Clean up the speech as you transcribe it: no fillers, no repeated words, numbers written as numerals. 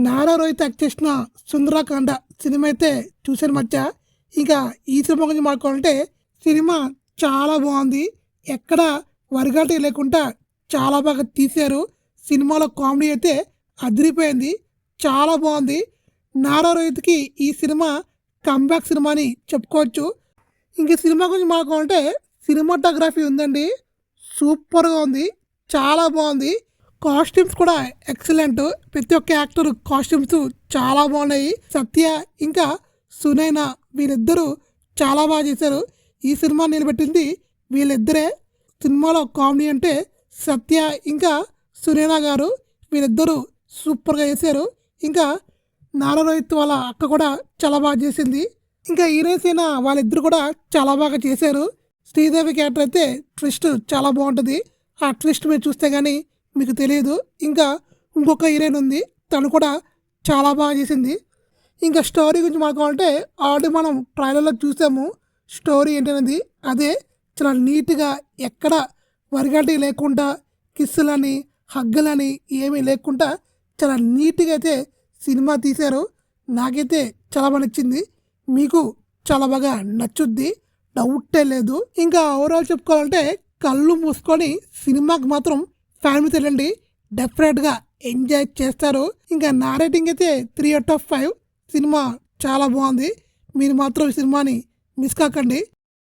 Nara Rohit act చేసిన Sundarakanda cinema అయితే చూసాను మధ్య. ఇంకా ఈ సినిమా గురించి మాట్లాడుకోవాలంటే సినిమా చాలా బాగుంది. ఎక్కడ వరిగాటి లేకుండా చాలా బాగా తీశారు. సినిమాలో కామెడీ అయితే అదిరిపోయింది, చాలా బాగుంది. నారా రోహిత్కి ఈ సినిమా కమ్బ్యాక్ సినిమా అని చెప్పుకోవచ్చు. ఇంక సినిమా గురించి మాట్లాడుకోవాలంటే సినిమాటోగ్రఫీ ఉందండి, సూపర్గా ఉంది, చాలా బాగుంది. కాస్ట్యూమ్స్ కూడా ఎక్సలెంట్. ప్రతి ఒక్క యాక్టర్ కాస్ట్యూమ్స్ చాలా బాగున్నాయి. సత్య ఇంకా సునైనా వీరిద్దరూ చాలా బాగా చేశారు. ఈ సినిమా నిలబెట్టింది వీళ్ళిద్దరే. సినిమాలో కామెడీ అంటే సత్య ఇంకా సునైనా గారు వీరిద్దరూ సూపర్గా చేశారు. ఇంకా నారా రోహిత్ వాళ్ళ అక్క కూడా చాలా బాగా చేసింది. ఇంకా హీరోయిన్స్ అయినా వాళ్ళిద్దరు కూడా చాలా బాగా చేశారు. శ్రీదేవి క్యారెక్టర్ అయితే ట్విస్ట్ చాలా బాగుంటుంది. ఆ ట్విస్ట్ మీరు చూస్తే కానీ మీకు తెలియదు. ఇంకా ఇంకొక హీరోయిన్ ఉంది, తను కూడా చాలా బాగా చేసింది. ఇంకా స్టోరీ గురించి మాట్లాడాలంటే ఆల్రెడీ మనం ట్రైలర్లో చూసాము స్టోరీ ఏంటనేది. అదే చాలా నీట్గా, ఎక్కడ వరిగడ్డి లేకుండా, కిస్సులని హగ్గులని ఏమీ లేకుండా చాలా నీట్గా అయితే సినిమా తీశారు. నాకైతే చాలా బాగా నచ్చింది, మీకు చాలా బాగా నచ్చుద్ది, డౌటే లేదు. ఇంకా ఓవరాల్ చెప్పుకోవాలంటే కళ్ళు మూసుకొని సినిమాకి మాత్రం ఫ్యామిలీతో వెళ్ళండి, డెఫినెట్గా ఎంజాయ్ చేస్తారు. ఇంకా నా రేటింగ్ అయితే 3/5. సినిమా చాలా బాగుంది. మీరు మాత్రం ఈ సినిమాని మిస్ కాకండి.